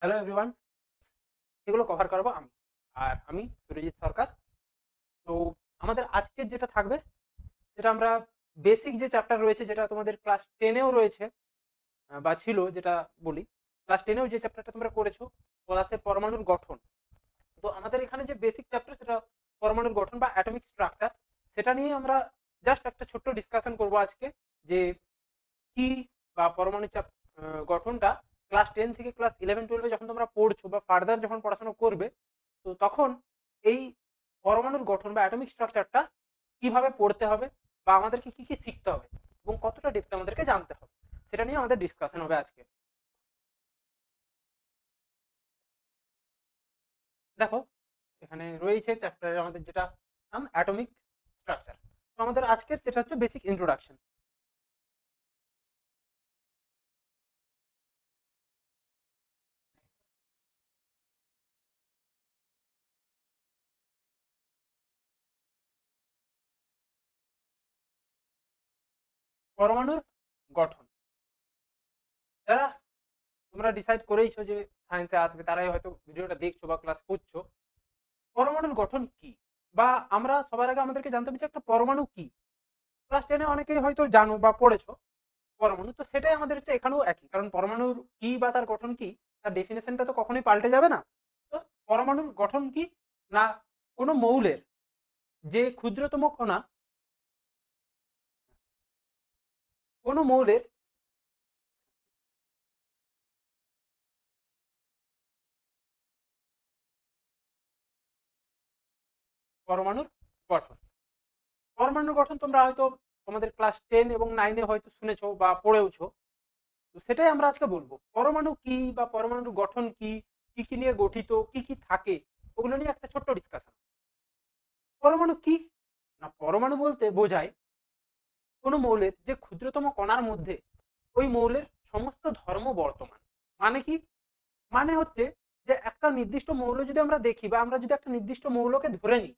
Hello everyone, এগুলো cover করবো আমি। আর আমি সুরজিৎ সরকার। তো আমাদের আজকের যেটা থাকবে সেটা আমরা বেসিক যে চ্যাপ্টার রয়েছে, যেটা তোমাদের ক্লাস টেনেও রয়েছে বা ছিল, যেটা বলি ক্লাস টেনেও যে চ্যাপ্টারটা তোমরা করেছো, পদার্থের পরমাণুর গঠন। তো আমাদের এখানে যে বেসিক চ্যাপ্টার সেটা পরমাণুর গঠন বা অ্যাটমিক স্ট্রাকচার। সেটা নিয়ে আমরা জাস্ট একটা ছোট্ট ডিসকাশন করব আজকে, যে কি বা পরমাণু চাপ গঠনটা ক্লাস 10 থেকে ক্লাস 11-12 যখন তোমরা পড়ছো বা ফার্দার যখন পড়াশোনা করবে, তো তখন এই পরমাণুর গঠন বা অ্যাটমিক স্ট্রাকচারটা কিভাবে পড়তে হবে বা আমাদেরকে কি কি শিখতে হবে এবং কতটা ডেপথে আমাদেরকে জানতে হবে, সেটা নিয়ে আমাদের ডিসকাশন হবে আজকে। দেখো, এখানে রয়েছে চ্যাপ্টারে আমাদের যেটা নাম অ্যাটমিক স্ট্রাকচার। তো আমাদের আজকের যেটা হচ্ছে বেসিক ইন্ট্রোডাকশন। পরমাণুর গঠন, যারা তোমরা ডিসাইড করেইছো যে সায়েন্সে আসবে, তারাই হয়তো ভিডিওটা দেখছো বা ক্লাস করছো। পরমাণুর গঠন কি, বা আমরা সবার আগে আমাদেরকে জানতে হবে যে একটা পরমাণু কি। ক্লাস টেনে অনেকেই হয়তো জানো বা পড়েছো পরমাণু, তো সেটাই আমাদের হচ্ছে এখানেও একই, কারণ পরমাণুর কি বা তার গঠন কি, তার ডেফিনেশনটা তো কখনোই পাল্টে যাবে না। তো পরমাণুর গঠন কি না, কোনো মৌলের যে ক্ষুদ্রতম কণা, কোনো মৌলের পরমাণুর গঠন। পরমাণুর গঠন তোমরা হয়তো তোমাদের ক্লাস 10 এবং 9-এ হয়তো শুনেছো বা পড়েওছো। তো সেটাই আমরা আজকে বলবো, পরমাণু কি বা পরমাণুর গঠন কি, কি কি নিয়ে গঠিত, কি কি থাকে, ওগুলো নিয়ে একটা ছোট্ট ডিসকাশন। পরমাণু কি না, পরমাণু বলতে বোঝায় কোনো মৌলের যে ক্ষুদ্রতম কণার মধ্যে ওই মৌলের সমস্ত ধর্ম বর্তমান। মানে কি, মানে হচ্ছে যে একটা নির্দিষ্ট মৌল যদি আমরা দেখি বা আমরা যদি একটা নির্দিষ্ট মৌলকে ধরে নিই,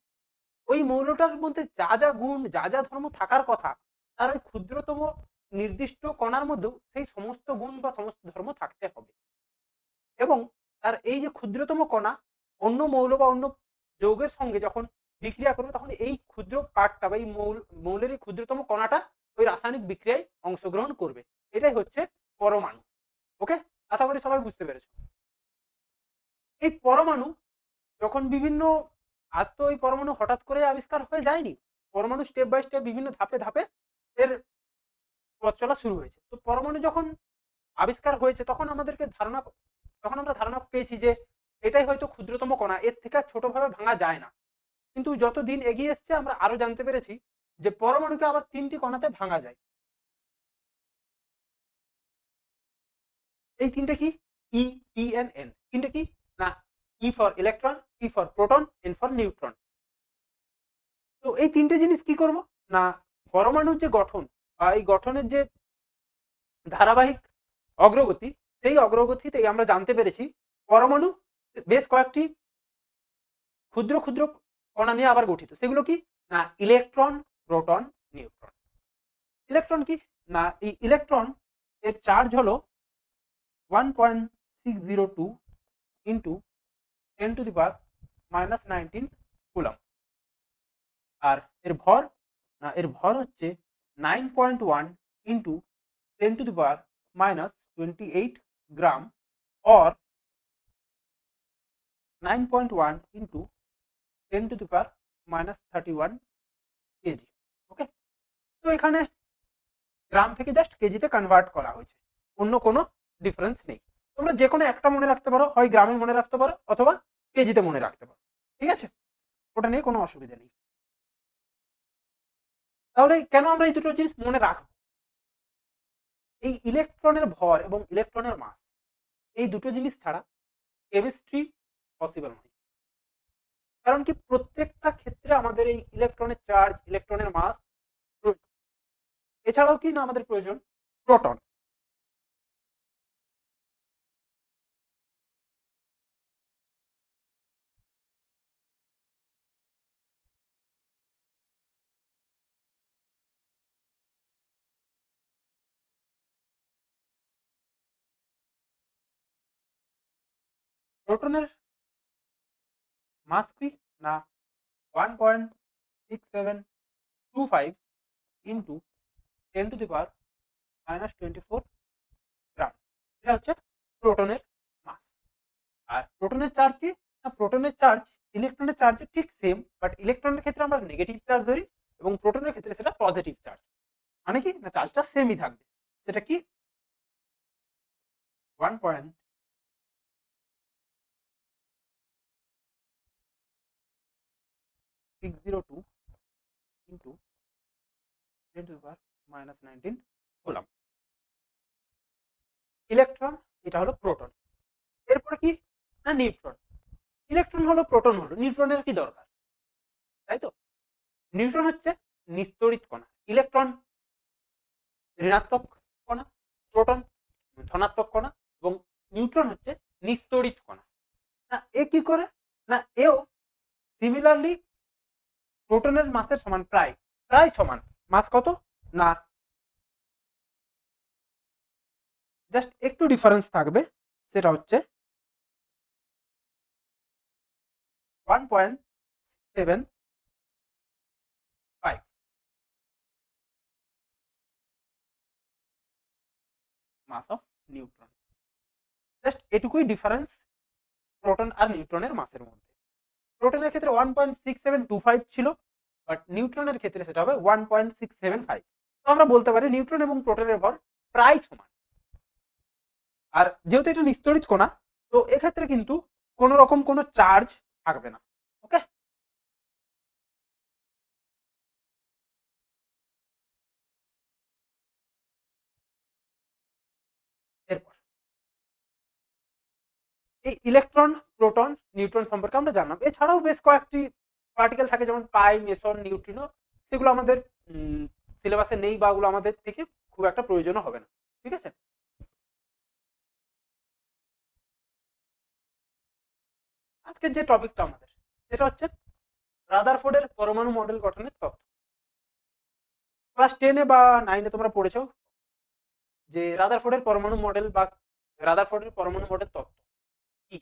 ওই মৌলটার মধ্যে যা যা গুণ, যা যা ধর্ম থাকার কথা, তার ওই ক্ষুদ্রতম নির্দিষ্ট কণার মধ্যেও সেই সমস্ত গুণ বা সমস্ত ধর্ম থাকতে হবে। এবং তার এই যে ক্ষুদ্রতম কণা অন্য মৌল বা অন্য যৌগের সঙ্গে যখন বিক্রিয়া করবে, তখন এই ক্ষুদ্র পার্টটা বা এই মৌলের এই ক্ষুদ্রতম কণাটা ওই রাসায়নিক বিক্রিয়ায় অংশগ্রহণ করবে। এটাই হচ্ছে পরমাণু। ওকে, আশা করি সবাই বুঝতে পেরেছো। এই পরমাণু যখন বিভিন্ন, আজ তো এই পরমাণু হঠাৎ করে আবিষ্কার হয়ে যায়নি, পরমাণু স্টেপ বাই স্টেপ বিভিন্ন ধাপে ধাপে এর পথ চলা শুরু হয়েছে। তো পরমাণু যখন আবিষ্কার হয়েছে, তখন আমাদেরকে ধারণা, তখন আমরা ধারণা পেয়েছি যে এটাই হয়তো ক্ষুদ্রতম কণা, এর থেকে আর ছোটভাবে ভাঙা যায় না। কিন্তু যত দিন এগিয়ে এসছে আমরা আরো জানতে পেরেছি যে পরমাণুকে আবার 3টি কণাতে ভাঙা যায়। এই তিনটে কি, ই, পি এন এন। তিনটে কি না, E for electron, P for proton, N for neutron. তো এই তিনটে জিনিস কি করব না, পরমাণুর যে গঠন বা এই গঠনের যে ধারাবাহিক অগ্রগতি, সেই অগ্রগতিতেই আমরা জানতে পেরেছি পরমাণু বেশ কয়েকটি ক্ষুদ্র ক্ষুদ্র কণা নিয়ে আবার গঠিত। সেগুলো কি না, ইলেকট্রন, প্রোটন, নিউট্রন। ইলেকট্রন কি না, এই ইলেকট্রন এর চার্জ হলো 1.602 ইন্টু 10⁻⁻19 কুলম। আর এর ভর না, এর ভর হচ্ছে 9.1 into 10⁻⁻28 gram, or 9.1 into 10⁻⁻31 KG. Okay, তো এখানে গ্রাম থেকে জাস্ট কেজিতে কনভার্ট করা হয়েছে, অন্য কোনো ডিফারেন্স নেই। তোমরা যে কোনো একটা মনে রাখতে পারো, হয় গ্রামে মনে রাখতে পারো অথবা কেজিতে মনে রাখতে পারো, ঠিক আছে, ওটা নিয়ে কোনো অসুবিধা নেই। তাহলে কেন আমরা এই দুটো জিনিস মনে রাখবো? এই ইলেকট্রনের ভর এবং ইলেকট্রনের মাস, এই দুটো জিনিস ছাড়া কেমিস্ট্রি পসিবল নয়। কারণ কি, প্রত্যেকটা ক্ষেত্রে আমাদের এই ইলেকট্রনের চার্জ, ইলেকট্রনের মাস, এছাড়াও কি না আমাদের প্রয়োজন প্রোটন। প্রোটনের মাস কি না 1.6725 ইন্টু 10⁻⁻24 গ্রাম। এটা হচ্ছে প্রোটনের মাস। আর প্রোটনের চার্জ কি না, প্রোটনের চার্জ ইলেকট্রনের চার্জে ঠিক সেম, বাট ইলেকট্রনের ক্ষেত্রে আমরা নেগেটিভ চার্জ ধরি এবং প্রোটনের ক্ষেত্রে সেটা পজিটিভ চার্জ। মানে কি না, চার্জটা সেমই থাকবে। সেটা কি 1.602 ইন্টু 10⁻⁻19 কুলম্ব। ইলেকট্রন এটা হলো প্রোটন। এরপরে কি না নিউট্রন। ইলেকট্রন হলো প্রোটন হলো, নিউট্রনের কি দরকার, তাই তো? নিউট্রন হচ্ছে নিস্তড়িত কণা, ইলেকট্রন ঋণাত্মক কণা, প্রোটন ধনাত্মক কণা এবং নিউট্রন হচ্ছে নিস্তড়িত কণা। না এ কি করে না, এও সিমিলারলি প্রোটনের মাসের সমান, প্রায় প্রায় সমান। মাস কত না, জাস্ট একটু ডিফারেন্স থাকবে, সেটা হচ্ছে 1.75 মাস অফ নিউট্রন। জাস্ট এটুকুই ডিফারেন্স প্রোটন আর নিউট্রনের মাসের মধ্যে। প্রোটনের ক্ষেত্রে 1.6725 ছিল, বাট নিউট্রনের ক্ষেত্রে সেটা হবে 1.675। তো আমরা বলতে পারি নিউট্রন এবং প্রোটনের ভর প্রায় সমান। আর যেহেতু এটা নিস্তড়িত কণা, তো এক্ষেত্রে কিন্তু কোনো রকম কোনো চার্জ থাকবে না। ওকে, এরপর এই ইলেকট্রন প্রোটন নিউট্রন সম্পর্কে আমরা জানলাম। এছাড়াও বেশ কয়েকটি পার্টিকেল থাকে, যেমন পাই, মেসন, নিউট্রিনো। সেগুলো আমাদের সিলেবাসে নেই বা ওগুলো আমাদের থেকে খুব একটা প্রয়োজন হবে না। ঠিক আছে, আজকের যে টপিকটা আমাদের, সেটা হচ্ছে রাদারফোর্ডের পরমাণু মডেল গঠনের তত্ত্ব। ক্লাস 10-এ বা 9-এ তোমরা পড়েছো যে রাদারফোর্ডের পরমাণু মডেল বা রাদারফোর্ডের পরমাণু মডেল তত্ত্ব কি,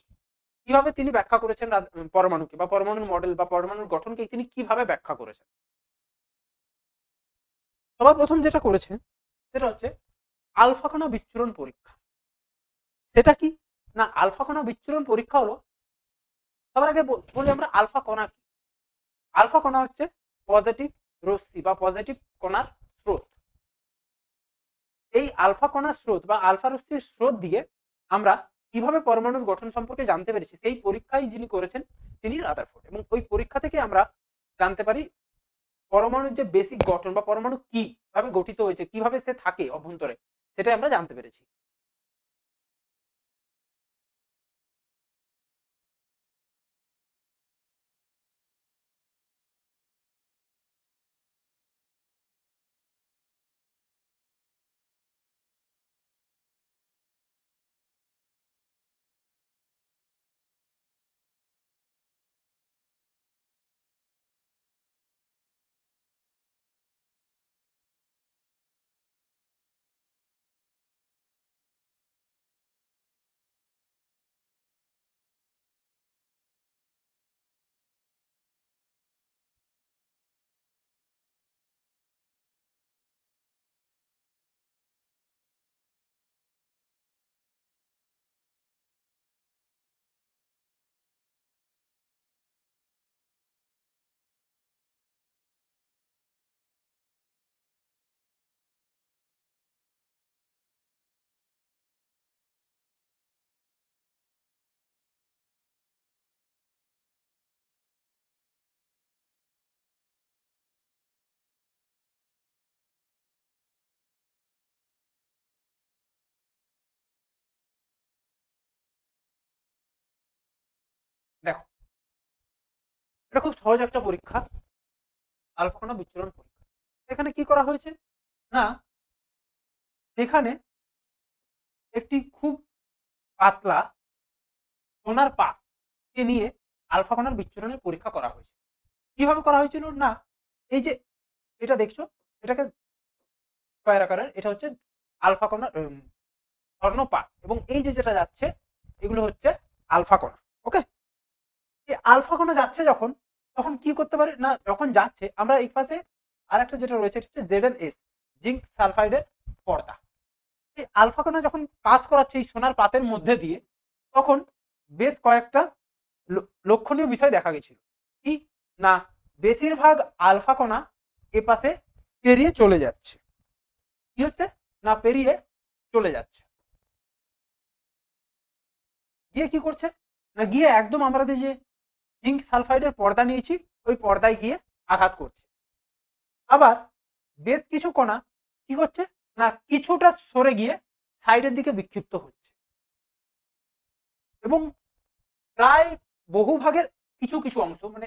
কিভাবে তিনি ব্যাখ্যা করেছেন পরমাণুকে বা পরমাণুর মডেল বা পরমাণুর গঠনকে তিনি কিভাবে ব্যাখ্যা করেছেন। সবার প্রথম যেটা করেছেন সেটা হচ্ছে আলফা কণা বিচ্ছুরণ পরীক্ষা। সেটা কি না, আলফা কণা বিচ্ছুরণ পরীক্ষা হলো, সবার আগে বলি আমরা আলফা কণা কি। আলফা কণা হচ্ছে পজিটিভ রশ্মি বা পজিটিভ কণার স্রোত। এই আলফা কণার স্রোত বা আলফা রশ্মির স্রোত দিয়ে আমরা কিভাবে পরমাণুর গঠন সম্পর্কে জানতে পেরেছি, সেই পরীক্ষাই যিনি করেছেন তিনি রাদারফোর্ড। এবং ওই পরীক্ষা থেকে আমরা জানতে পারি পরমাণুর যে বেসিক গঠন বা পরমাণু কিভাবে গঠিত হয়েছে, কিভাবে সে থাকে অভ্যন্তরে, সেটাই আমরা জানতে পেরেছি। দেখো, এটা খুব সহজ একটা পরীক্ষা, আলফা কণা বিচ্ছুরণ পরীক্ষা। এখানে কি করা হয়েছে না, এখানে একটি খুব পাতলা সোনার পাতকে নিয়ে আলফা কণার বিচ্ছুরণের পরীক্ষা করা হয়েছে। কিভাবে করা হয়েছিল না, এই যে এটা দেখছো, এটাকে স্কয়ার আকারের, এটা হচ্ছে আলফা কণার স্বর্ণপাত, এবং এই যে যেটা যাচ্ছে এগুলো হচ্ছে আলফা কণা। ওকে, এই আলফা কণা যাচ্ছে যখন, তখন কি করতে পারে না, যখন যাচ্ছে আমরা এই পাশে আর একটা যেটা রয়েছে এটা হচ্ছে ZnS, জিঙ্ক সালফাইডের পর্দা। এই আলফা কণা যখন পাস করাচ্ছে এই সোনার পাতের মধ্যে দিয়ে, তখন বেশ কয়েকটা লক্ষণীয় বিষয় দেখা গেছিল। কি না, বেশিরভাগ আলফা কণা এ পাশে পেরিয়ে চলে যাচ্ছে। কি হচ্ছে না, পেরিয়ে চলে যাচ্ছে, গিয়ে কি করছে না, গিয়ে একদম আমাদের যে জিঙ্ক সালফাইডের পর্দা নিয়েছি ওই পর্দায় গিয়ে আঘাত করছে। আবার বেশ কিছু কণা কি হচ্ছে না, কিছুটা সরে গিয়ে সাইডের দিকে বিক্ষিপ্ত হচ্ছে, এবং প্রায় বহু ভাগের কিছু কিছু অংশ, মানে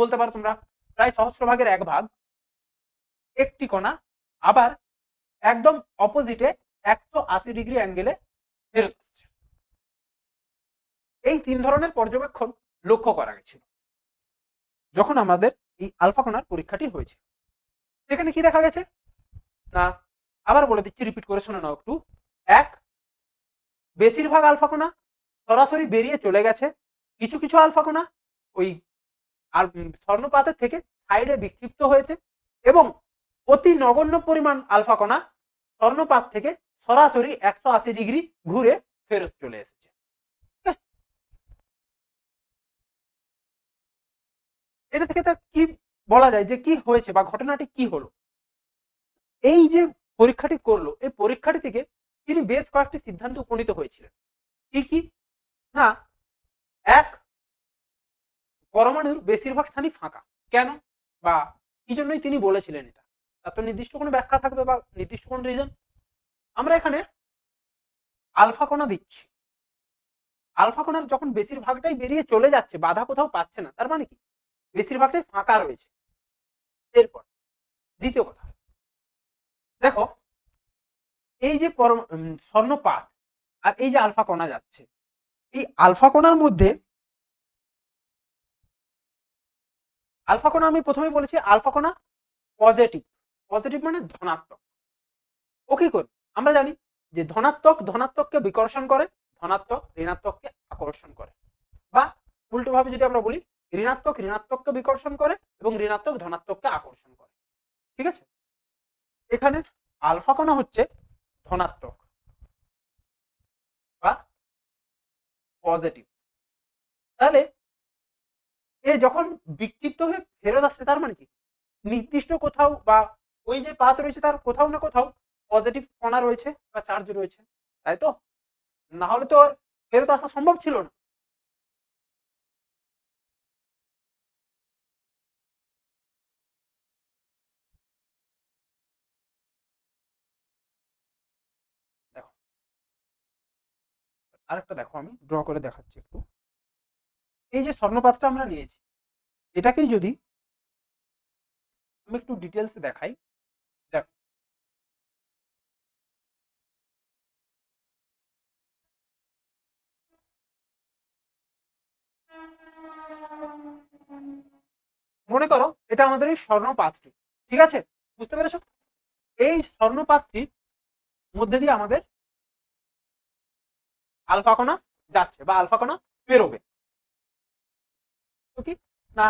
বলতে পারো তোমরা প্রায় সহস্র ভাগের এক ভাগ একটি কণা আবার একদম অপোজিটে 180 ডিগ্রি অ্যাঙ্গেলে ফেরত আসছে। এই তিন ধরনের পর্যবেক্ষণ লক্ষ্য করা গেছিল যখন আমাদের এই আলফা কণার পরীক্ষাটি হয়েছে। এখানে কি দেখা গেছে না, আবার বলে দিচ্ছি, রিপিট করে শুনে নাও একটু। এক, বেশিরভাগ আলফা কণা সরাসরি বেরিয়ে চলে গেছে, কিছু কিছু আলফা কণা ওই স্বর্ণপাতের থেকে সাইডে বিক্ষিপ্ত হয়েছে, এবং অতি নগণ্য পরিমাণ আলফা কণা স্বর্ণপাত থেকে সরাসরি 180 ডিগ্রি ঘুরে ফেরত চলে এসেছে। এটা থেকে কি বলা যায় যে কি হয়েছে বা ঘটনাটি কি হলো? এই যে পরীক্ষাটি করলো, এই পরীক্ষাটি থেকে তিনি বেশ কয়েকটি সিদ্ধান্ত উপনীত হয়েছিলেন। কি কি না, এক, পরমাণুর বেশিরভাগ স্থানই ফাঁকা। কেন বা কি জন্যই তিনি বলেছিলেন এটা, তার তো নির্দিষ্ট কোনো ব্যাখ্যা থাকবে বা নির্দিষ্ট কোনো রিজন। আমরা এখানে আলফা কণা দিচ্ছি, আলফা কণার যখন বেশিরভাগটাই বেরিয়ে চলে যাচ্ছে, বাধা কোথাও পাচ্ছে না, তার মানে কি বেশিরভাগটাই ফাঁকা রয়েছে। এরপর দ্বিতীয় কথা, দেখো এই যে স্বর্ণপাত আর এই যে আলফা কণা যাচ্ছে, এই আলফা কণার মধ্যে, আলফা কণা আমি প্রথমে বলেছি আলফা কণা পজিটিভ, পজিটিভ মানে ধনাত্মক। ও কি করে আমরা জানি যে ধনাত্মক ধনাত্মককে বিকর্ষণ করে, ধনাত্মক ঋণাত্মককে আকর্ষণ করে, বা উল্টো ভাবে যদি আমরা বলি ঋণাত্মক ঋণাত্মককে বিকর্ষণ করে এবং ঋণাত্মক ধনাত্মককে আকর্ষণ করে। ঠিক আছে, এখানে আলফা কণা হচ্ছে ধনাত্মক বা পজিটিভ। তাহলে এ যখন বিক্ষিপ্ত হয়ে ফেরত আসছে, তার মানে কি নির্দিষ্ট কোথাও বা ওই যে পাত রয়েছে তার কোথাও না কোথাও পজিটিভ কণা রয়েছে বা চার্জ রয়েছে, তাই তো? না হলে তো ফেরত আসা সম্ভব ছিল না। দেখো আরেকটা দেখো, আমি ড্র করে দেখাচ্ছি একটু। এই যে স্বর্ণপাতটা আমরা নিয়েছি, এটাকেই যদি আমি একটু ডিটেলসে দেখাই, দেখো মনে করো এটা আমাদের এই স্বর্ণপাতটি, ঠিক আছে, বুঝতে পেরেছো? এই স্বর্ণপাতটির মধ্যে দিয়ে আমাদের আলফা কণা যাচ্ছে বা আলফা কণা বেরোবে। তো কি না,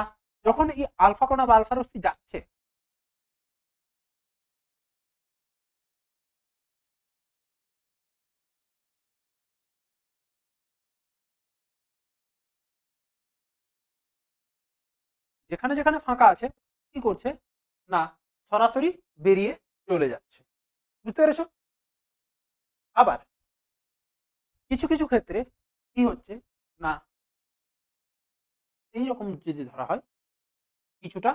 যখন এই আলফা কণা বা আলফা রশ্মি যাচ্ছে, যেখানে যেখানে ফাঁকা আছে কি করছে না, সরাসরি বেরিয়ে চলে যাচ্ছে। বুঝতে পেরেছো? আবার কিছু কিছু ক্ষেত্রে কি হচ্ছে না, এইরকম যদি ধরা হয় কিছুটা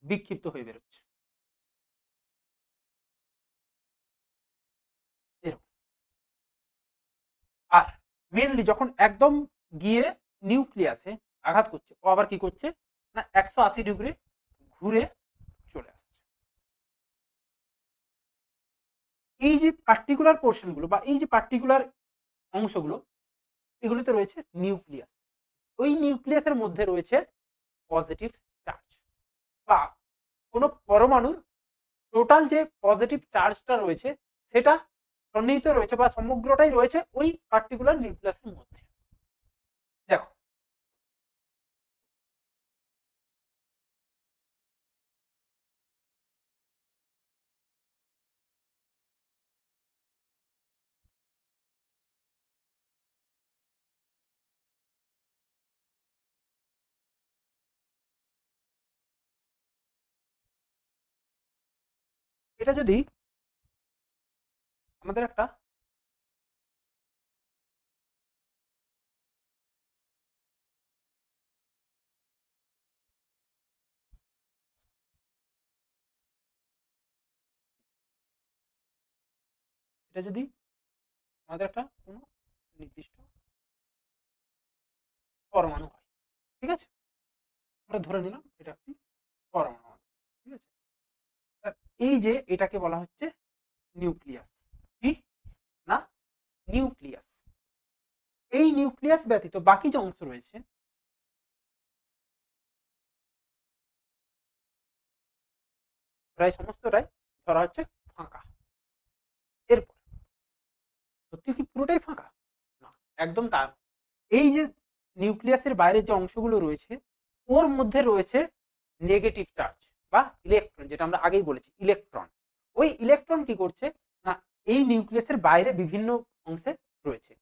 বিক্ষিপ্ত হয়ে বেরোচ্ছে এরকম। আর মেনলি যখন একদম গিয়ে নিউক্লিয়াসে আঘাত করছে, ও আবার কি করছে না 180 ডিগ্রি ঘুরে চলে আসছে। এই যে পার্টিকুলার পোর্শন গুলো বা এই যে পার্টিকুলার অংশগুলো, এগুলোতে রয়েছে নিউক্লিয়াস, ওই নিউক্লিয়াসের মধ্যে রয়েছে পজিটিভ চার্জ, বা কোনো পরমাণুর টোটাল যে পজিটিভ চার্জটা রয়েছে সেটা সন্নিহিত রয়েছে বা সমগ্রটাই রয়েছে ওই পার্টিকুলার নিউক্লিয়াসের মধ্যে। এটা যদি আমাদের একটা এটা যদি আমাদের একটা কোনো নির্দিষ্ট পরমাণু হয়, ঠিক আছে, আমরা ধরে নিলাম এটা একটি পরমাণু, ঠিক আছে। এই যে এটাকে বলা হচ্ছে নিউক্লিয়াস। কি না? নিউক্লিয়াস। এই নিউক্লিয়াস ব্যতীত বাকি যে অংশ রয়েছে প্রায় সমস্তটাই ধরা হচ্ছে ফাঁকা। এরপর সত্যি কি পুরোটাই ফাঁকা? না, একদম তা। এই যে নিউক্লিয়াসের বাইরে যে অংশগুলো রয়েছে ওর মধ্যে রয়েছে নেগেটিভ চার্জ বা ইলেকট্রন, যেটা আমরা আগেই বলেছি ইলেকট্রন। ওই ইলেকট্রন কি করছে না এই নিউক্লিয়াসের বাইরে বিভিন্ন অংশে রয়েছে,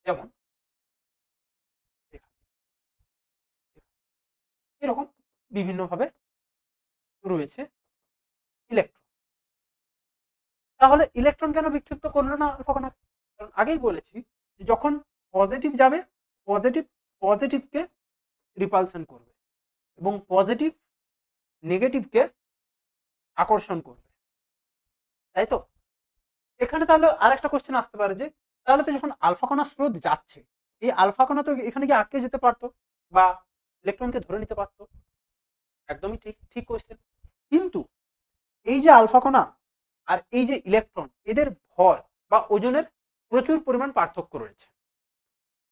যেমন এরকম বিভিন্নভাবে রয়েছে ইলেকট্রন। তাহলে ইলেকট্রন কেন বিক্ষিপ্ত করলো না আলফা কণা? কারণ আগেই বলেছি যে যখন পজিটিভ যাবে পজিটিভ পজিটিভকে রিপালশন করবে এবং পজিটিভ নেগেটিভকে আকর্ষণ করবে, তাই তো? এখানে তাহলে আরেকটা কোশ্চেন আসতে পারে যে তাহলে তো যখন আলফা কণা স্রোত যাচ্ছে এই আলফা কণা তো এখানে গিয়ে আটকে যেতে পারতো বা ইলেকট্রনকে ধরে নিতে পারতো। একদমই ঠিক, ঠিক কোশ্চেন। কিন্তু এই যে আলফা কণা আর এই যে ইলেকট্রন এদের ভর বা ওজনের প্রচুর পরিমাণ পার্থক্য রয়েছে।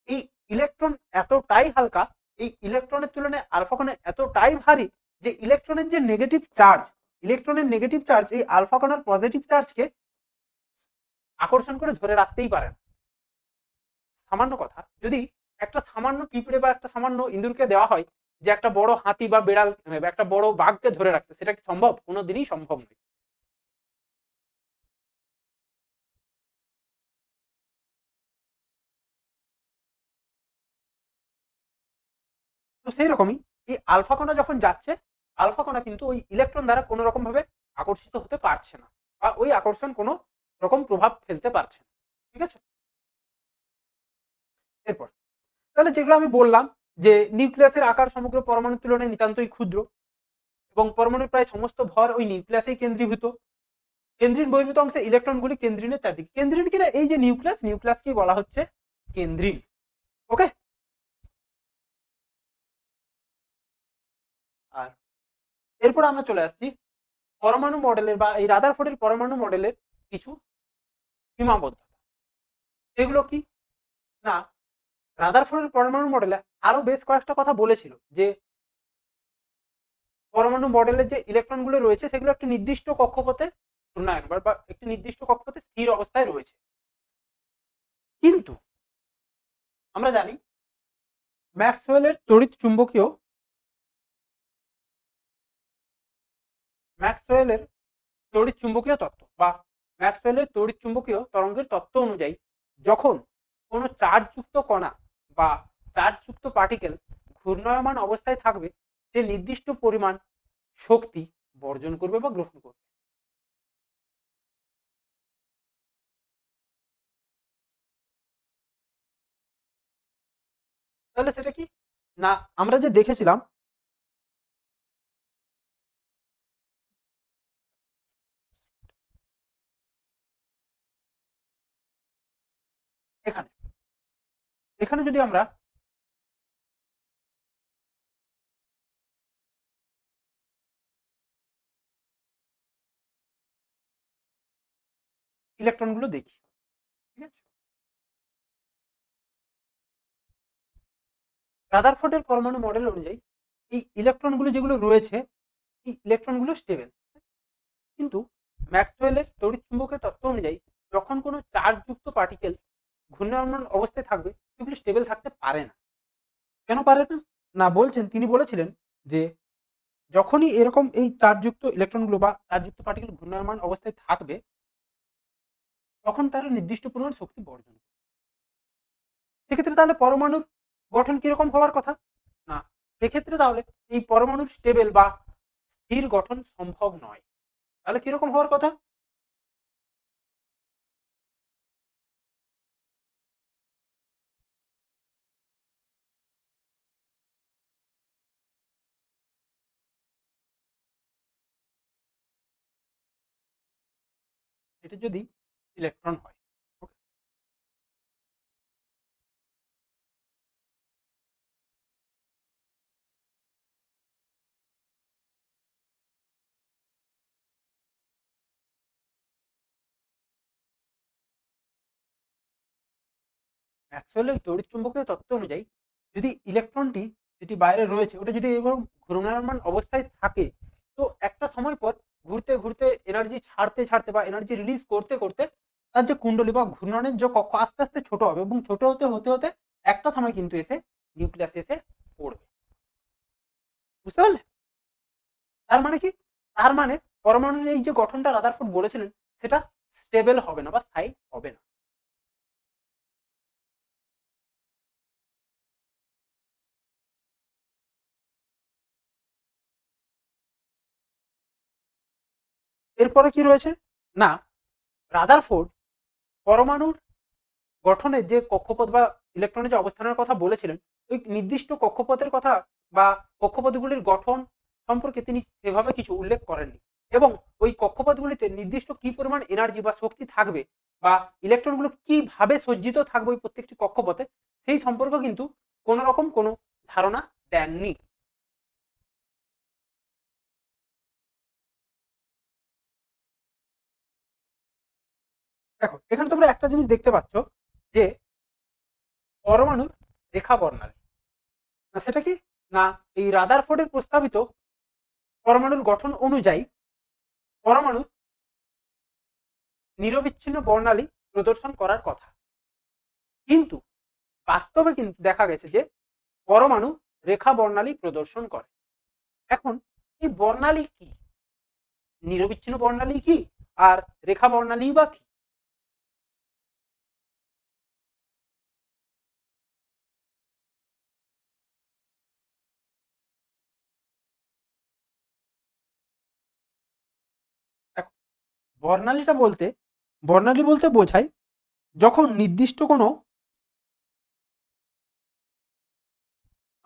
এই ইলেকট্রন এতটাই হালকা, এই ইলেকট্রনের তুলনায় আলফা কণা এতটাই ভারী যে ইলেকট্রনের যে নেগেটিভ চার্জ এই আলফা কণার পজিটিভ চার্জকে আকর্ষণ করে ধরে রাখতেই পারে না। সামান্য কথা, যদি একটা সামান্য পিঁপড়ে বা একটা সামান্য ইঁদুরকে দেওয়া হয় যে একটা বড় হাতি বা বেড়াল একটা বড় বাঘকে ধরে রাখতে, সেটা কি সম্ভব? কোনোদিনই সম্ভব নয়। তো সেই রকমই এই আলফা কণা যখন যাচ্ছে আলফা কণা কিন্তু ওই ইলেকট্রন দ্বারা কোনো রকম ভাবে আকর্ষিত হতে পারছে না বা ওই আকর্ষণ কোনো রকম প্রভাব ফেলতে পারছে না, ঠিক আছে। এরপর তাহলে যেগুলো আমি বললাম যে নিউক্লিয়াসের আকার সমগ্র পরমাণুর তুলনায় নিতান্তই ক্ষুদ্র এবং পরমাণুর প্রায় সমস্ত ভর ওই নিউক্লিয়াসেই কেন্দ্রীভূত। কেন্দ্রীন বহির্ভূত অংশে ইলেকট্রনগুলি কেন্দ্রিনের চারদিকে। কেন্দ্রীন কিনা এই যে নিউক্লিয়াসকে বলা হচ্ছে কেন্দ্রীন। ওকে। আর এরপর আমরা চলে আসছি পরমাণু মডেলের বা এই রাদারফোর্ডের পরমাণু মডেলের কিছু সীমাবদ্ধতা। এগুলো কি না, রাদারফোর্ডের পরমাণু মডেলে আরো বেশ কয়েকটা কথা বলেছিল যে পরমাণু মডেলের যে ইলেকট্রনগুলো রয়েছে সেগুলো একটি নির্দিষ্ট কক্ষপথে ঘূর্ণায়মান বা একটি নির্দিষ্ট কক্ষপথে স্থির অবস্থায় রয়েছে। কিন্তু আমরা জানি ম্যাক্সওয়েলের তড়িৎ চুম্বকীয় ম্যাক্সওয়েলের তড়িৎ চুম্বকীয় তত্ত্ব বা ম্যাক্সওয়েলের তড়িৎ চুম্বকীয় তরঙ্গের তত্ত্ব অনুযায়ী যখন কোনো চার্জযুক্ত কণা বা চার্জযুক্ত পার্টিকেল ঘূর্ণায়মান অবস্থায় থাকবে সে নির্দিষ্ট পরিমাণ শক্তি বর্জন করবে বা গ্রহণ করবে। তাহলে সেটা কি না, আমরা যে দেখেছিলাম এখানে এখানে যদি আমরা ইলেকট্রনগুলো দেখি, ঠিক আছে, রাদারফোর্ডের পরমাণু মডেল অনুযায়ী এই ইলেকট্রনগুলো যেগুলো রয়েছে এই ইলেকট্রনগুলো স্টেবল। কিন্তু ম্যাক্সওয়েলের তড়িৎচুম্বকের তত্ত্ব অনুযায়ী যখন কোনো চার্জযুক্ত পার্টিকেল ঘূর্ণায়মান অবস্থায় থাকবে সেগুলো স্টেবল থাকতে পারে না। কেন পারে না? না বলছেন তিনি বলেছিলেন যে যখনই এরকম এই চার্জযুক্ত ইলেকট্রনগুলো বা চার্জযুক্ত পার্টিকেল ঘূর্ণায়মান অবস্থায় থাকবে তখন তারা নির্দিষ্ট পরিমাণ শক্তি বর্জন করবে। সেক্ষেত্রে তাহলে পরমাণুর গঠন কিরকম হওয়ার কথা? না, সেক্ষেত্রে তাহলে এই পরমাণুর স্টেবল বা স্থির গঠন সম্ভব নয়। তাহলে কিরকম হওয়ার কথা? এটা যদি ইলেকট্রন হয়। ম্যাক্সওয়েলের তড়িৎচুম্বকীয় তত্ত্ব অনুযায়ী যদি ইলেকট্রনটি যেটি বাইরে রয়েছে ওটা যদি এবার ঘূর্ণায়মান অবস্থায় থাকে, তো একটা সময় পর ঘুরতে ঘুরতে এনার্জি ছাড়তে ছাড়তে বা এনার্জি রিলিজ করতে করতে তার যে কুণ্ডলী বা ঘূর্ণনের যে কক্ষ আস্তে আস্তে ছোট হবে এবং ছোট হতে হতে হতে একটা সময় কিন্তু এসে নিউক্লিয়াসে এসে পড়বে। বুঝতে পারলে? তার মানে কি? তার মানে পরমাণুর এই যে গঠনটা রাদারফোর্ড বলেছিলেন সেটা স্টেবল হবে না বা স্থায়ী হবে না। এরপরে কি রয়েছে না, রাদারফোর্ড পরমাণুর গঠনের যে কক্ষপথ বা ইলেকট্রনের যে অবস্থানের কথা বলেছিলেন, ওই নির্দিষ্ট কক্ষপথের কথা বা কক্ষপথগুলির গঠন সম্পর্কে তিনি সেভাবে কিছু উল্লেখ করেননি এবং ওই কক্ষপথগুলিতে নির্দিষ্ট কি পরিমাণ এনার্জি বা শক্তি থাকবে বা ইলেকট্রনগুলো কিভাবে সজ্জিত থাকবে ওই প্রত্যেকটি কক্ষপথে সেই সম্পর্কে কিন্তু কোনো রকম কোনো ধারণা দেননি। দেখো এখানে তোমরা একটা জিনিস দেখতে পাচ্ছ যে পরমাণুর রেখা বর্ণালী, না সেটা কি না এই রাদারফোর্ডের প্রস্তাবিত পরমাণুর গঠন অনুযায়ী পরমাণুর নিরবিচ্ছিন্ন বর্ণালী প্রদর্শন করার কথা, কিন্তু বাস্তবে কিন্তু দেখা গেছে যে পরমাণু রেখা বর্ণালী প্রদর্শন করে। এখন এই বর্ণালী কি, নিরবিচ্ছিন্ন বর্ণালী কি আর রেখা বর্ণালী বা কি? এখন বর্ণালীটা বলতে বর্ণালী বলতে বোঝায় যখন নির্দিষ্ট কোনো,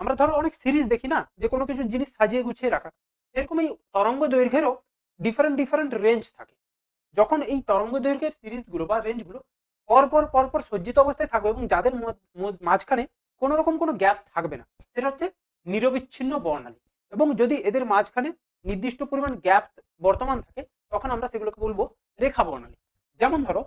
আমরা ধরো অনেক সিরিজ দেখি না যে কোনো কিছু জিনিস সাজিয়ে গুছিয়ে রাখা, এরকম এই তরঙ্গ দৈর্ঘ্যেরও ডিফারেন্ট ডিফারেন্ট রেঞ্জ থাকে। যখন এই তরঙ্গ দৈর্ঘ্যের সিরিজগুলো বা রেঞ্জগুলো পরপর পরপর সজ্জিত অবস্থায় থাকবে এবং যাদের মাঝখানে কোনো রকম কোনো গ্যাপ থাকবে না, সেটা হচ্ছে নিরবিচ্ছিন্ন বর্ণালী। এবং যদি এদের মাঝখানে নির্দিষ্ট পরিমাণ গ্যাপ বর্তমান থাকে তখন আমরা সেগুলোকে বলবো রেখা বর্ণালী। যেমন ধরো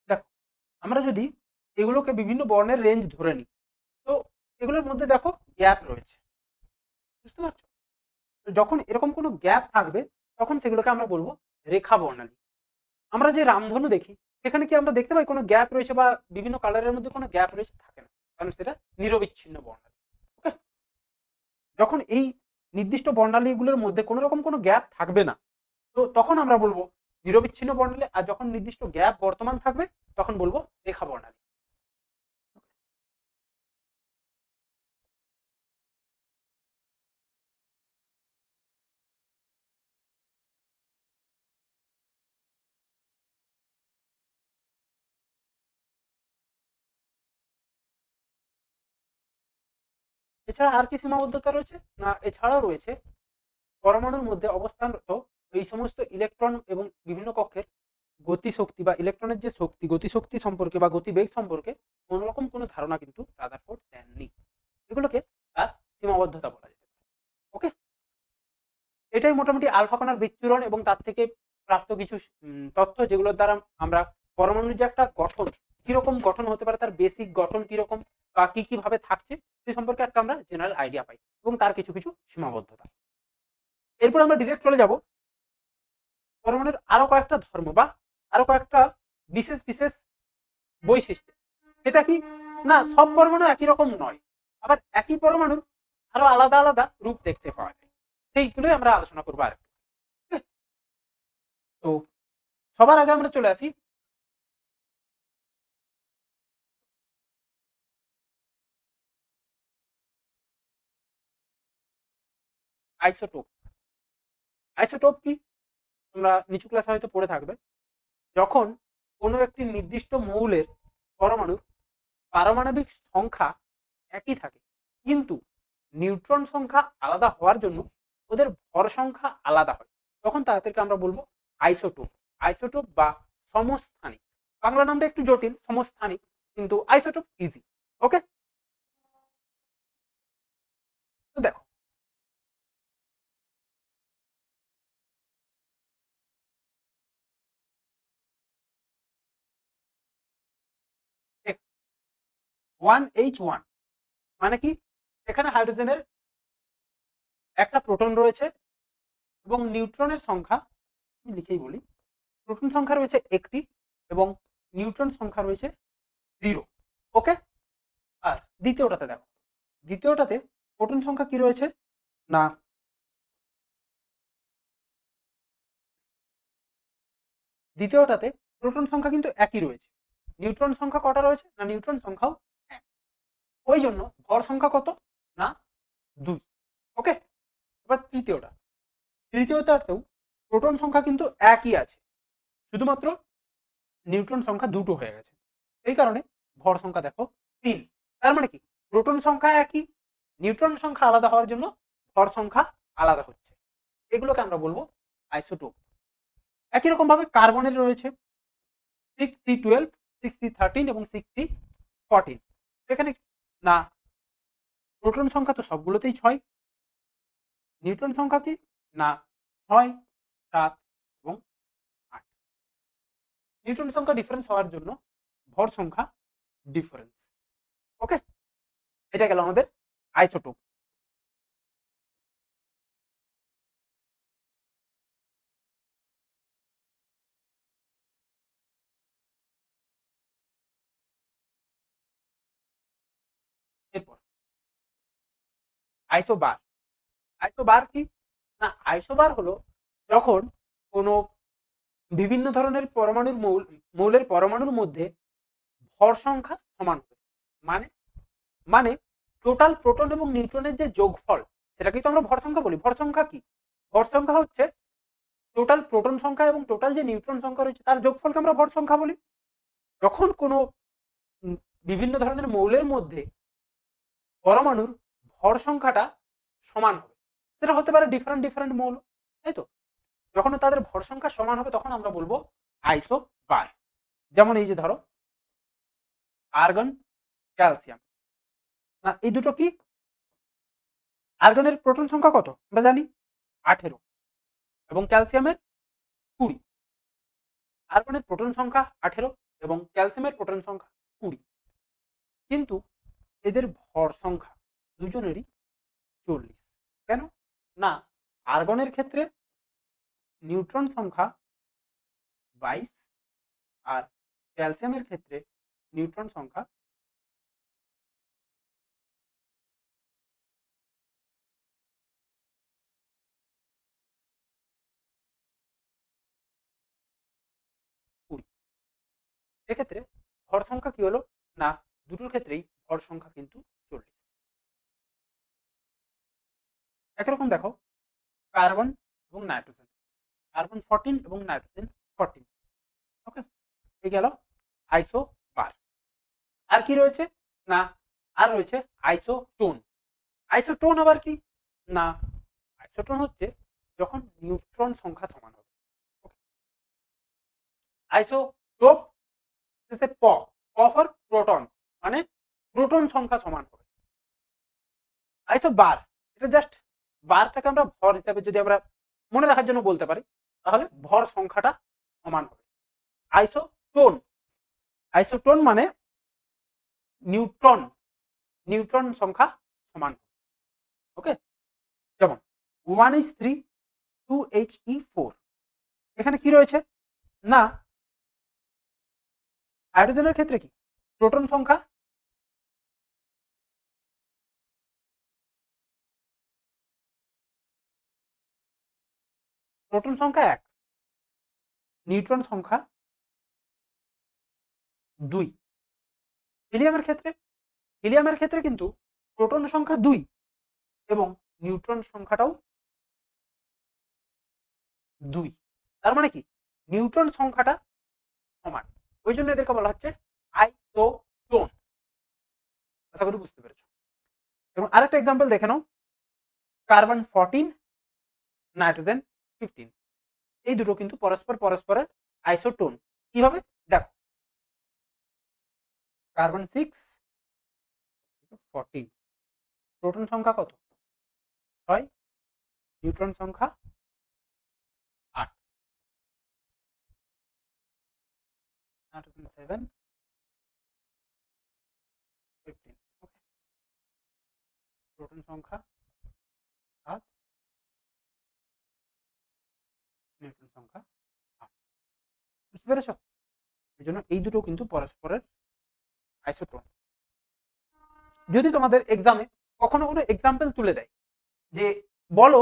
দেখো, আমরা যদি এগুলোকে বিভিন্ন বর্ণের রেঞ্জ ধরে নিই, তো এগুলোর মধ্যে দেখো গ্যাপ রয়েছে। বুঝতে পারছো? তো যখন এরকম কোনো গ্যাপ থাকবে তখন সেগুলোকে আমরা বলবো রেখা বর্ণালী। আমরা যে রামধনু দেখি সেখানে কি আমরা দেখতে পাই কোনো গ্যাপ রয়েছে বা বিভিন্ন কালারের মধ্যে কোনো গ্যাপ রয়েছে? থাকে না, কারণ সেটা নিরবিচ্ছিন্ন বর্ণালী। ওকে, যখন এই নির্দিষ্ট বর্ণালীগুলোর মধ্যে কোনো রকম কোনো গ্যাপ থাকবে না, তো তখন আমরা বলবো নিরবিচ্ছিন্ন বর্ণালী, আর যখন নির্দিষ্ট গ্যাপ বর্তমান থাকবে তখন বলবো রেখা বর্ণালী। এছাড়া আর কি সীমাবদ্ধতা রয়েছে না, এছাড়াও রয়েছে পরমাণুর মধ্যে অবস্থানরত এই সমস্ত ইলেকট্রন এবং বিভিন্ন কক্ষের গতিশক্তি বা ইলেকট্রনের যে শক্তি গতিশক্তি সম্পর্কে বা গতিবেগ সম্পর্কে কোন রকম কোনো ধারণা কিন্তু রাদারফোর্ড দেননি। এগুলোকে তার সীমাবদ্ধতা বলা যেতে পারে। ওকে, এটাই মোটামুটি আলফা কণার বিচ্ছুরণ এবং তার থেকে প্রাপ্ত কিছু তথ্য যেগুলোর দ্বারা আমরা পরমাণুর যে একটা গঠন কিরকম গঠন হতে পারে, তার বেসিক গঠন কিরকম বা কি কিভাবে থাকছে সে সম্পর্কে একটা আমরা জেনারেল আইডিয়া পাই এবং তার কিছু কিছু সীমাবদ্ধতা। এরপর আমরা ডিরেক্ট চলে যাব পরমাণুর আরো কয়েকটা ধর্ম বা আরো কয়েকটা বিশেষ বিশেষ বৈশিষ্ট্য। সেটা কি না, সব পরমাণু একই রকম নয়, আবার একই পরমাণুর আরো আলাদা আলাদা রূপ দেখতে পাওয়া যায়, সেইগুলোই আমরা আলোচনা করবো আর। তো সবার আগে আমরা চলে আসি আইসোটোপ। আইসোটোপ কি তোমরা নিচু ক্লাসে হয়তো পড়ে থাকবে, যখন কোনো একটি নির্দিষ্ট মৌলের পরমাণুর পারমাণবিক সংখ্যা একই থাকে কিন্তু নিউট্রন সংখ্যা আলাদা হওয়ার জন্য ওদের ভর সংখ্যা আলাদা হয়, তখন তাদেরকে আমরা বলবো আইসোটোপ। আইসোটোপ বা সমস্থানিক, বাংলা নামটা একটু জটিল সমস্থানিক, কিন্তু আইসোটোপ ইজি। ওকে, তো দেখো OneH1 মানে কি, এখানে হাইড্রোজেনের একটা প্রোটন রয়েছে এবং নিউট্রনের সংখ্যা আমি লিখেই বলি, প্রোটন সংখ্যা রয়েছে একটি এবং নিউট্রন সংখ্যা রয়েছে 0। ওকে, আর দ্বিতীয়টাতে দেখো, দ্বিতীয়টাতে প্রোটন সংখ্যা কি রয়েছে না, দ্বিতীয়টাতে প্রোটন সংখ্যা কিন্তু একই রয়েছে, নিউট্রন সংখ্যা কটা রয়েছে না, নিউট্রন সংখ্যাও এক, ওই জন্য ভর সংখ্যা কত না 2। ওকে, এবার তৃতীয়টা, তৃতীয়টাতেও প্রোটন সংখ্যা কিন্তু একই আছে, শুধুমাত্র নিউট্রন সংখ্যা দুটো হয়ে গেছে, এই কারণে ভর সংখ্যা দেখো 3। তার মানে কি, প্রোটন সংখ্যা একই, নিউট্রন সংখ্যা আলাদা হওয়ার জন্য ভর সংখ্যা আলাদা হচ্ছে, এগুলোকে আমরা বলবো আইসোটোপ। একই রকম ভাবে কার্বনের রয়েছে 6C12, 6C13 এবং 6C14। এখানে না, প্রোটন সংখ্যা তো সবগুলোতেই 6, নিউট্রন সংখ্যা কি না 6, 7 এবং 8। নিউট্রন সংখ্যা ডিফারেন্স হওয়ার জন্য ভর সংখ্যা ডিফারেন্স। ওকে, এটা গেল আমাদের আইসোটোপ। এরপর আইসোবার। আইসোবার কি না, আইসোবার হলো যখন কোনো বিভিন্ন ধরনের পরমাণুর মৌলের পরমাণুর মধ্যে ভর সংখ্যা সমান হবে, মানে মানে টোটাল প্রোটন এবং নিউট্রনের যে যোগফল সেটাকেই তো আমরা ভর সংখ্যা বলি। ভর সংখ্যা কি, ভর সংখ্যা হচ্ছে টোটাল প্রোটন সংখ্যা এবং টোটাল যে নিউট্রন সংখ্যা রয়েছে তার যোগফলকে আমরা ভর সংখ্যা বলি। যখন কোনো বিভিন্ন ধরনের মৌলের মধ্যে পরমাণুর ভর সংখ্যাটা সমান হবে, সেটা হতে পারে ডিফারেন্ট ডিফারেন্ট মৌল, তাই তো, যখন তাদের ভর সংখ্যা সমান হবে তখন আমরা বলবো আইসোবার। যেমন এই যে ধরো আর্গন ক্যালসিয়াম, না এই দুটো কি, আর্গনের প্রোটন সংখ্যা কত আমরা জানি 18 এবং ক্যালসিয়ামের 20। আর্গনের প্রোটন সংখ্যা 18 এবং ক্যালসিয়ামের প্রোটন সংখ্যা 20, কিন্তু এদের ভর সংখ্যা দুজনেরই 40। কেন না, আর্গনের ক্ষেত্রে নিউট্রন সংখ্যা 22 আর ক্যালসিয়ামের ক্ষেত্রে নিউট্রন সংখ্যা 20। এক্ষেত্রে ভর সংখ্যা কি হলো না, দুটোর ক্ষেত্রেই ভর সংখ্যা কিন্তু 40। একরকম দেখো কার্বন এবং নাইট্রোজেন, কার্বন 14 এবং নাইট্রোজেন 14। ওকে, এই গেল আইসোবার। আর কি রয়েছে না, আর রয়েছে আইসোটোন। আইসোটোন আবার কি না, আইসোটোন হচ্ছে যখন নিউট্রন সংখ্যা সমান হবে। আইসোটোপ প ফর প্রোটন, মানে প্রোটন সংখ্যা সমান হবে। আইসোবার, এটা জাস্ট বারটাকে আমরা ভর হিসাবে যদি আমরা মনে রাখার জন্য বলতে পারি তাহলে ভর সংখ্যাটা সমান হবে। আইসোটোন, আইসোটোন মানে নিউট্রন নিউট্রন সংখ্যা সমান। ওকে, যেমন 1h3 2He4, এখানে কি রয়েছে না হাইড্রোজেনের ক্ষেত্রে কি প্রোটন সংখ্যা প্রোটন সংখ্যা 1, নিউট্রন সংখ্যা 2। হিলিয়ামের ক্ষেত্রে কিন্তু প্রোটন সংখ্যা 2 এবং নিউট্রন সংখ্যাটাও 2। তার মানে কি নিউট্রন সংখ্যাটা সমান, ওই জন্য এদেরকে বলা হচ্ছে আইসোটোন। আশা করি বুঝতে পেরেছো। এবং আরেকটা এক্সাম্পল দেখে নাও, কার্বন 14 নাইট্রোজেন 15, এই দুটো কিন্তু পরস্পরের আইসোটোন। কিভাবে দেখো, কার্বন 6 14, প্রোটন সংখ্যা কত 6, নিউট্রন সংখ্যা 8, নাইট্রোজেন 7 15, ওকে, প্রোটন সংখ্যা 7, নিউট্রন সংখ্যা 8। বুঝতে পেরেছো? এই জন্য এই দুটো কিন্তু পরস্পরের আইসোটোন। যদি তোমাদের এক্সামে কখনো কোনো এক্সাম্পল তুলে দেয় যে বলো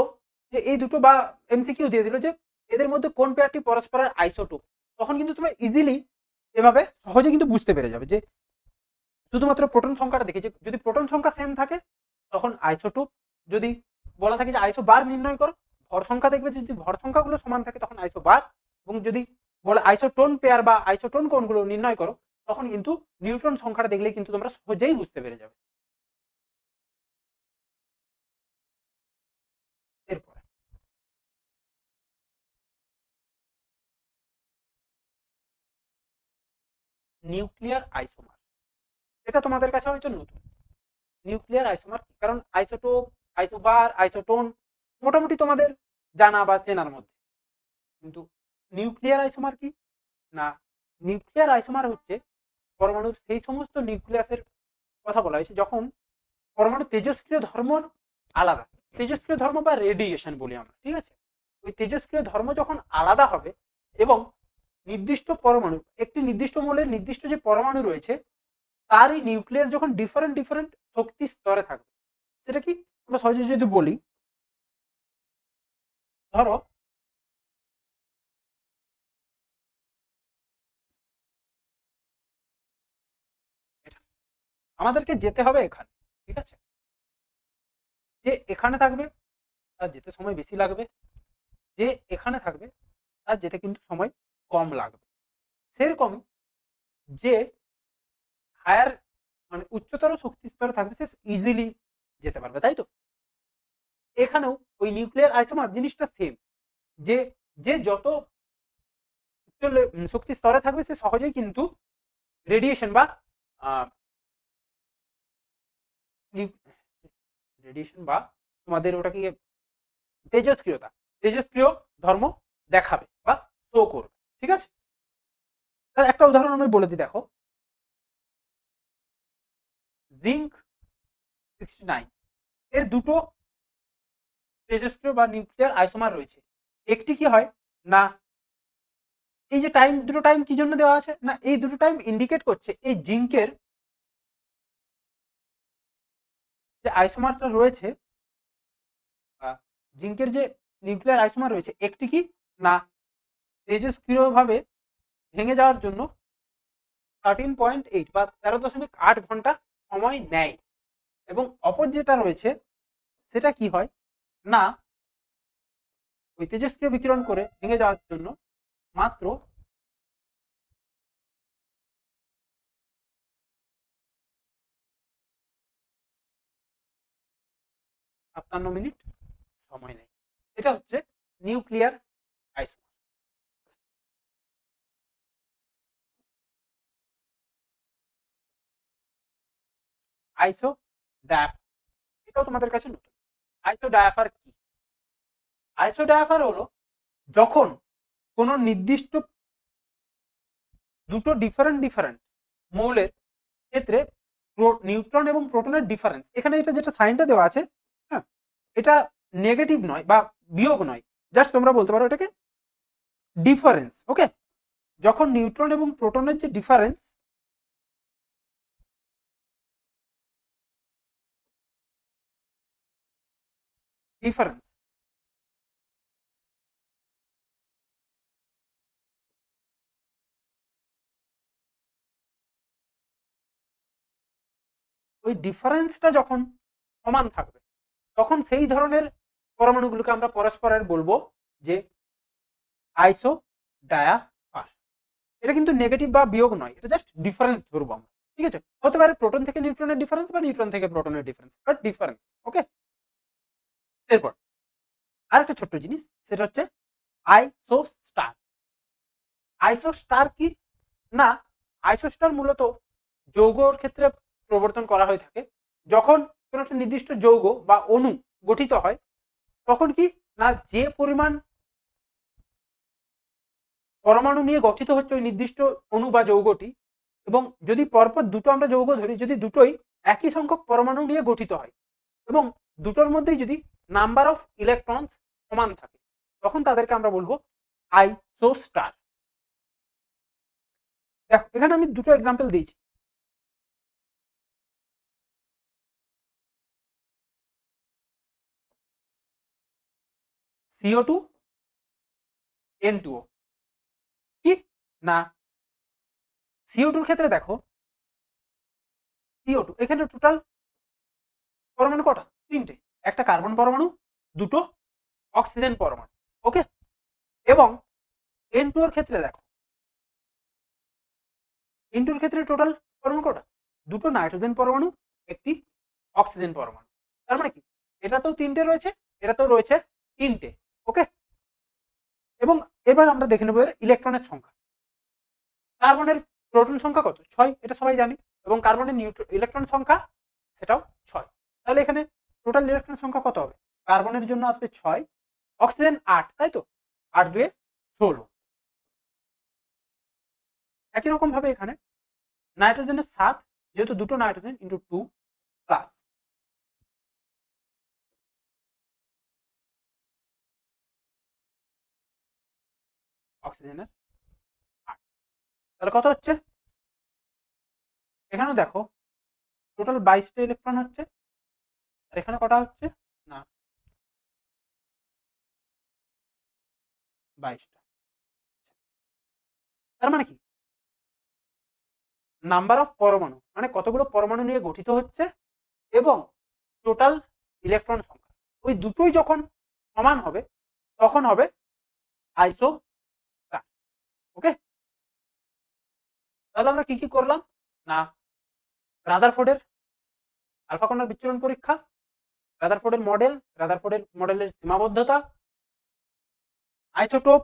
যে এই দুটো, বা এমসিকিউ দিয়ে দিল যে এদের মধ্যে কোন পেয়ারটি পরস্পরের আইসোটোপ, তখন কিন্তু তোমরা ইজিলি এভাবে সহজে কিন্তু বুঝতে পেরে যাবে যে শুধুমাত্র প্রোটন সংখ্যাটা দেখে, যে যদি প্রোটন সংখ্যা সেম থাকে তখন আইসোটোপ। যদি বলা থাকে যে আইসো বার নির্ণয় করো, ভর সংখ্যা দেখবে যদি ভর সংখ্যাগুলো সমান থাকে তখন আইসো বার, এবং যদি বলে আইসোটোন পেয়ার বা আইসোটোন কোনগুলো নির্ণয় করো তখন কিন্তু নিউট্রন সংখ্যাটা দেখলেই কিন্তু তোমরা সহজেই বুঝতে পেরে যাবে। এরপরে নিউক্লিয়ার আইসোমার, এটা তোমাদের কাছে হয়তো নতুন। নিউক্লিয়ার আইসোমার কারণ আইসোটোপ, আইসোবার, আইসোটোন মোটামুটি তোমাদের জানা বা চেনার মধ্যে, কিন্তু নিউক্লিয়ার আইসোমার কি না, নিউক্লিয়ার আইসোমার হচ্ছে পরমাণুর সেই সমস্ত নিউক্লিয়াসের কথা বলা হয়েছে যখন পরমাণু তেজস্ক্রিয় ধর্ম আলাদা, তেজস্ক্রিয় ধর্ম বা রেডিয়েশন বলি আমরা, ঠিক আছে, ওই তেজস্ক্রিয় ধর্ম যখন আলাদা হবে এবং নির্দিষ্ট পরমাণু একটি নির্দিষ্ট মৌলের নির্দিষ্ট যে পরমাণু রয়েছে তারই নিউক্লিয়াস যখন ডিফারেন্ট ডিফারেন্ট শক্তি স্তরে থাকবে, সেটা কি আমরা সহজে যদি বলি, ধরো আমাদেরকে যেতে হবে এখানে, ঠিক আছে, যে এখানে থাকবে তার যেতে সময় বেশি লাগবে, যে এখানে থাকবে তার যেতে কিন্তু সময় কম লাগবে। সেরকমই যে হায়ার মানে উচ্চতর শক্তি স্তরে থাকবে সে ইজিলি যেতে পারবে, তাই তো এখানেও ওই নিউক্লিয়ার আইসোমার জিনিসটা সেম, যে যে যত শক্তি স্তরে থাকবে সে সহজেই কিন্তু রেডিয়েশন বা রেডিয়েশন বা তোমাদের ওটাকে তেজস্ক্রিয়তা, তেজস্ক্রিয় ধর্ম দেখাবে বা শো করবে, ঠিক আছে। তার একটা উদাহরণ আমি বলে দিই, দেখো জিঙ্ক 69, এর দুটো তেজস্ক্রিয় বা নিউক্লিয়ার আইসোমার রয়েছে। একটি কি হয় না, এই যে টাইম, দুটো টাইম কি জন্য দেওয়া আছে না, এই দুটো টাইম ইন্ডিকেট করছে এই জিঙ্কের যে আইসোমারটা রয়েছে, জিঙ্কের যে নিউক্লিয়ার আইসোমার রয়েছে, একটি কি না তেজস্ক্রিয়ভাবে ভেঙে যাওয়ার জন্য 13.8 বা 13.8 ঘন্টা সময় নেয়, এবং অপর যেটা রয়েছে সেটা কি হয় না ওই তেজস্ক্রিয় বিকিরণ করে ভেঙে যাওয়ার জন্য মাত্র 57 মিনিট সময় নেয়। এটা হচ্ছে নিউক্লিয়ার আইসোমার। আইসো ডায়াফার, এটাও তোমাদের কাছে নতুন। আইসো ডায়াফার কি? আইসো ডায়াফার হলো যখন কোনো নির্দিষ্ট দুটো ডিফারেন্ট মৌলের ক্ষেত্রে নিউট্রন এবং প্রোটনের ডিফারেন্স, এখানে এটা যেটা সাইনটা দেওয়া আছে, হ্যাঁ, এটা নেগেটিভ নয় বা বিয়োগ নয়, জাস্ট তোমরা বলতে পারো এটাকে ডিফারেন্স। ওকে, যখন নিউট্রন এবং প্রোটনের যে ডিফারেন্স, ডিফারেন্স ওই ডিফারেন্সটা যখন সমান থাকবে তখন সেই ধরনের পরমাণুগুলোকে আমরা পরস্পরের বলবো যে আইসো ডায়াফার। এটা কিন্তু নেগেটিভ বা বিয়োগ নয়, এটা জাস্ট ডিফারেন্স ধরবো আমরা। ঠিক আছে, হতে পারে প্রোটন থেকে নিউট্রনের ডিফারেন্স বা নিউট্রন থেকে প্রোটনের ডিফারেন্স, বাট ডিফারেন্স। ওকে, এরপর আরেকটা ছোট্ট জিনিস, সেটা হচ্ছে আইসো স্টার। আইসো স্টার কি না, আইসো স্টার মূলত যৌগর ক্ষেত্রে প্রবর্তন করা হয়ে থাকে। যখন কোনো একটা নির্দিষ্ট যৌগ বা অণু গঠিত হয় তখন কি না, যে পরিমাণ পরমাণু নিয়ে গঠিত হচ্ছে ওই নির্দিষ্ট অণু বা যৌগটি, এবং যদি পরপর দুটো আমরা যৌগ ধরি, যদি দুটোই একই সংখ্যক পরমাণু নিয়ে গঠিত হয় এবং দুটোর মধ্যেই যদি নাম্বার অফ ইলেকট্রনস সমান থাকে, তখন তাদেরকে আমরা বলবো আইসো স্টার। দেখো এখানে আমি দুটো এক্সাম্পল দিয়েছি। CO2 N2O কি না, CO2 ক্ষেত্রে দেখো CO2 এখানে টোটাল পরমাণু কটা, তিনটে, একটা কার্বন পরমাণু, দুটো অক্সিজেন পরমাণু। ওকে, এবং N2 এর ক্ষেত্রে দেখো, N2 এর ক্ষেত্রে টোটাল পরমাণু কটা, দুটো নাইট্রোজেন পরমাণু, একটি অক্সিজেন পরমাণু। তার মানে কি, এটাতেও তিনটে রয়েছে, এটাতেও রয়েছে তিনটে। ওকে, এবং এবার আমরা দেখে নেব ইলেকট্রনের সংখ্যা। কার্বনের প্রোটন সংখ্যা কত, 6, এটা সবাই জানি, এবং কার্বনের ইলেকট্রন সংখ্যা সেটাও 6। তাহলে এখানে টোটাল ইলেকট্রন সংখ্যা কত হবে, কার্বনের জন্য আসবে 6, অক্সিজেন 8, তাই তো, 8 2 16। একই রকম ভাবে এখানে নাইট্রোজেনের 7, যেহেতু দুটো নাইট্রোজেন ইন্টু 2 প্লাস অক্সিজেনের 8, তাহলে কত হচ্ছে, এখানেও দেখো টোটাল 22টা ইলেকট্রন হচ্ছে, আর এখানে কটা হচ্ছে না 22টা। তার মানে কি, নাম্বার অফ পরমাণু মানে কতগুলো পরমাণু নিয়ে গঠিত হচ্ছে এবং টোটাল ইলেকট্রন সংখ্যা, ওই দুটোই যখন সমান হবে তখন হবে আইসো স্টার। ওকে, তাহলে আমরা কি কি করলাম না, রাদারফোর্ডের আলফা কণার বিচ্ছুরণ পরীক্ষা, রাদারফোর্ডের মডেল, রাদারফোর্ডের মডেলের সীমাবদ্ধতা, isotope,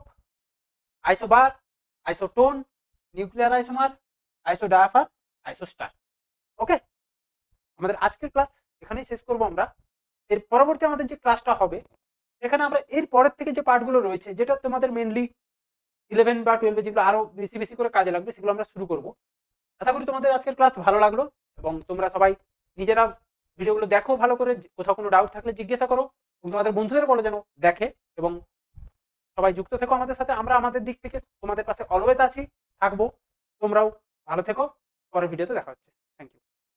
isobar, isotone, nuclear isomer, আইসো ডায়াফার, আইসো স্টার। ওকে, আমাদের আজকের ক্লাস এখানেই শেষ করব আমরা। এর পরবর্তী আমাদের যে ক্লাসটা হবে সেখানে আমরা এর পরের থেকে যে পার্টগুলো রয়েছে, যেটা তোমাদের মেনলি 11 বা 12 যেগুলো আরো বেশি বেশি করে কাজে লাগবে, সেগুলো আমরা শুরু করব। আশা করি তোমাদের আজকের ক্লাস ভালো লাগলো এবং তোমরা সবাই নিজেরা ভিডিওগুলো দেখো ভালো করে, কোথাও কোনো ডাউট থাকলে জিজ্ঞাসা করো এবং তোমাদের বন্ধুদের বলো যেন দেখে, এবং সবাই যুক্ত থেকো আমাদের সাথে। আমরা আমাদের দিক থেকে তোমাদের পাশে অলওয়েজ আছি, থাকবো। তোমরাও ভালো থেকো, পরের ভিডিওতে দেখা হচ্ছে।